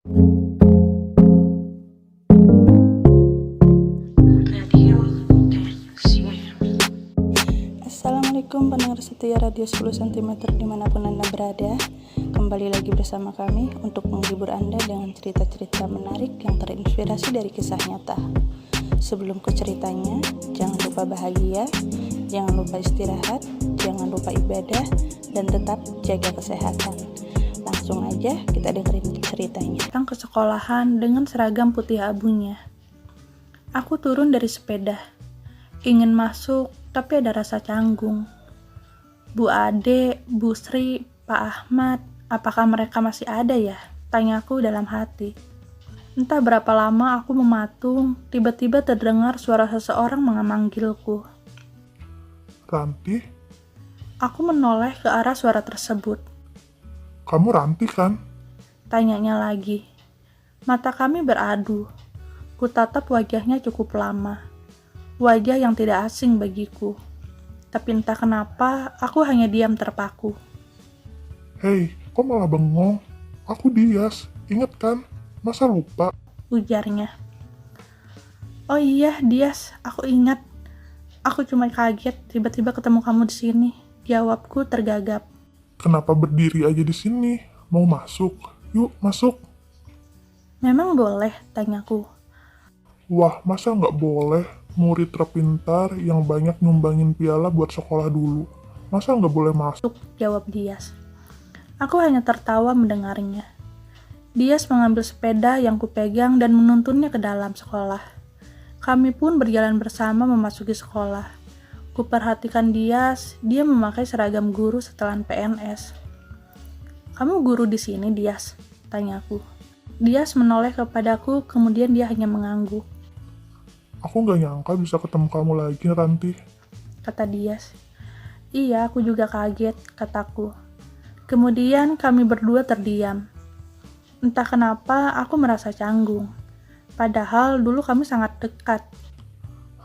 Assalamualaikum pendengar setia Radio 10 cm dimanapun Anda berada. Kembali lagi bersama kami untuk menghibur Anda dengan cerita-cerita menarik yang terinspirasi dari kisah nyata. Sebelum ke ceritanya, jangan lupa bahagia, jangan lupa istirahat, jangan lupa ibadah, dan tetap jaga kesehatan. Langsung aja kita dengerin ceritanya. Datang ke sekolahan dengan seragam putih abunya. Aku turun dari sepeda. Ingin masuk, tapi ada rasa canggung. Bu Ade, Bu Sri, Pak Ahmad, apakah mereka masih ada ya? Tanyaku dalam hati. Entah berapa lama aku mematung, tiba-tiba terdengar suara seseorang memanggilku. Ranti? Aku menoleh ke arah suara tersebut. Kamu Ranti kan? Tanyanya lagi. Mata kami beradu. Kutatap wajahnya cukup lama. Wajah yang tidak asing bagiku. Tapi entah kenapa, aku hanya diam terpaku. Hei, kok malah bengong? Aku Dias, inget kan? Masa lupa? Ujarnya. Oh iya, Dias, aku ingat. Aku cuma kaget tiba-tiba ketemu kamu di sini. Jawabku tergagap. Kenapa berdiri aja di sini? Mau masuk? Yuk, masuk. Memang boleh, tanyaku. Wah, masa nggak boleh? Murid terpintar yang banyak nyumbangin piala buat sekolah dulu. Masa nggak boleh masuk? Jawab Dias. Aku hanya tertawa mendengarnya. Dias mengambil sepeda yang kupegang dan menuntunnya ke dalam sekolah. Kami pun berjalan bersama memasuki sekolah. Kuperhatikan Dias, dia memakai seragam guru setelan PNS. Kamu guru di sini, Dias? Tanyaku. Dias menoleh kepadaku, kemudian dia hanya mengangguk. Aku nggak nyangka bisa ketemu kamu lagi, Ranti. Kata Dias. Iya, aku juga kaget, kataku. Kemudian kami berdua terdiam. Entah kenapa aku merasa canggung. Padahal dulu kami sangat dekat.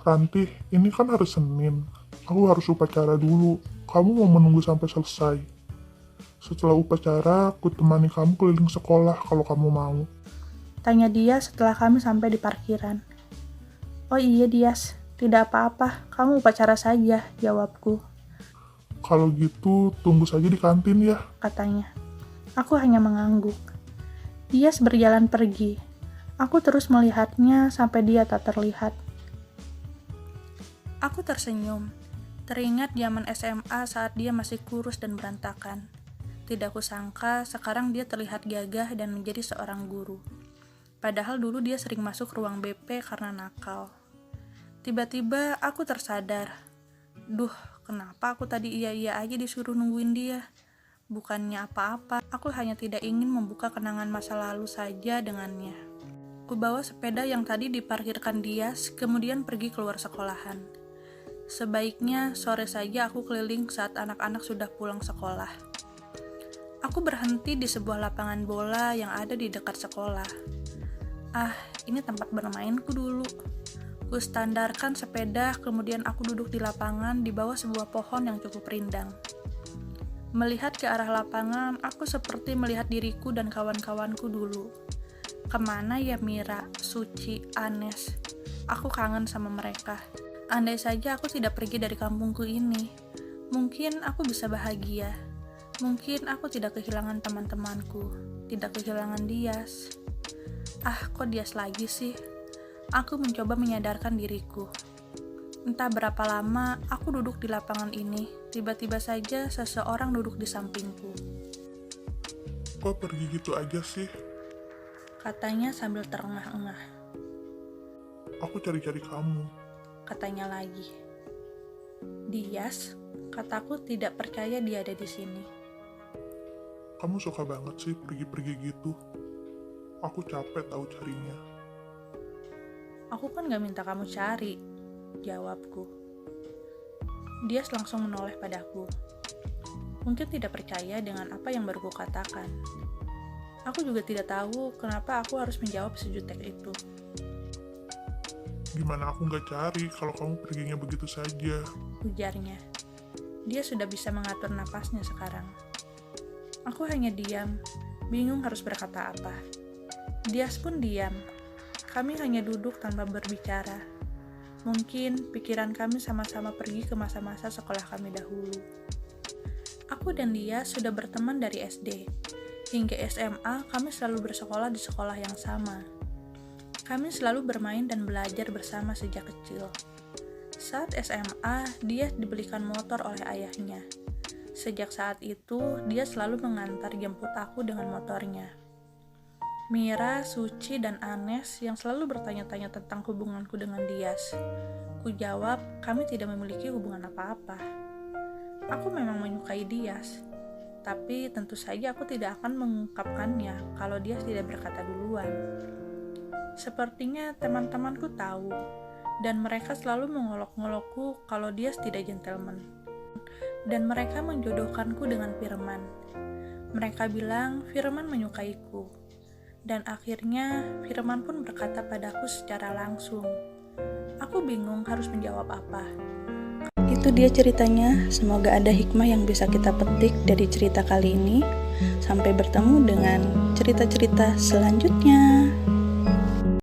Ranti, ini kan hari Senin. Aku harus upacara dulu. Kamu mau menunggu sampai selesai. Setelah upacara, aku temani kamu keliling sekolah kalau kamu mau. Tanya dia setelah kami sampai di parkiran. Oh iya Dias, tidak apa-apa, kamu upacara saja, jawabku. Kalau gitu, tunggu saja di kantin ya. Katanya. Aku hanya mengangguk. Dias berjalan pergi. Aku terus melihatnya sampai dia tak terlihat. Aku tersenyum. Teringat zaman SMA saat dia masih kurus dan berantakan. Tidak kusangka sekarang dia terlihat gagah dan menjadi seorang guru. Padahal dulu dia sering masuk ruang BP karena nakal. Tiba-tiba aku tersadar. Duh, kenapa aku tadi iya-iya aja disuruh nungguin dia? Bukannya apa-apa, aku hanya tidak ingin membuka kenangan masa lalu saja dengannya. Kubawa sepeda yang tadi diparkirkan Dias, kemudian pergi keluar sekolahan. Sebaiknya sore saja aku keliling saat anak-anak sudah pulang sekolah. Aku berhenti di sebuah lapangan bola yang ada di dekat sekolah. Ah, ini tempat bermainku dulu. Ku standarkan sepeda, kemudian aku duduk di lapangan di bawah sebuah pohon yang cukup rindang. Melihat ke arah lapangan, aku seperti melihat diriku dan kawan-kawanku dulu. Kemana ya Mira, Suci, Anes? Aku kangen sama mereka. Andai saja aku tidak pergi dari kampungku ini, mungkin aku bisa bahagia. Mungkin aku tidak kehilangan teman-temanku, tidak kehilangan Dias. Ah, kok Dias lagi sih? Aku mencoba menyadarkan diriku. Entah berapa lama aku duduk di lapangan ini, tiba-tiba saja seseorang duduk di sampingku. Kok pergi gitu aja sih? Katanya sambil terengah-engah. Aku cari-cari kamu. Katanya lagi. Dias, kataku tidak percaya dia ada di sini. Kamu suka banget sih pergi-pergi gitu. Aku capek tahu carinya. Aku kan gak minta kamu cari, jawabku. Dias langsung menoleh padaku. Mungkin tidak percaya dengan apa yang baru kukatakan. Aku juga tidak tahu kenapa aku harus menjawab sejutek itu. Gimana aku nggak cari kalau kamu perginya begitu saja? Ujarnya. Dia sudah bisa mengatur napasnya sekarang. Aku hanya diam, bingung harus berkata apa. Dias pun diam. Kami hanya duduk tanpa berbicara. Mungkin pikiran kami sama-sama pergi ke masa-masa sekolah kami dahulu. Aku dan dia sudah berteman dari SD. Hingga SMA, kami selalu bersekolah di sekolah yang sama. Kami selalu bermain dan belajar bersama sejak kecil. Saat SMA, dia dibelikan motor oleh ayahnya. Sejak saat itu, dia selalu mengantar jemput aku dengan motornya. Mira, Suci, dan Anes yang selalu bertanya-tanya tentang hubunganku dengan Dias. Ku jawab, kami tidak memiliki hubungan apa-apa. Aku memang menyukai Dias, tapi tentu saja aku tidak akan mengungkapkannya kalau Dias tidak berkata duluan. Sepertinya teman-temanku tahu, dan mereka selalu mengolok-ngolokku kalau Dias tidak gentleman. Dan mereka menjodohkanku dengan Firman. Mereka bilang Firman menyukaiku. Dan akhirnya Firman pun berkata padaku secara langsung. Aku bingung harus menjawab apa. Itu dia ceritanya. Semoga ada hikmah yang bisa kita petik dari cerita kali ini. Sampai bertemu dengan cerita-cerita selanjutnya.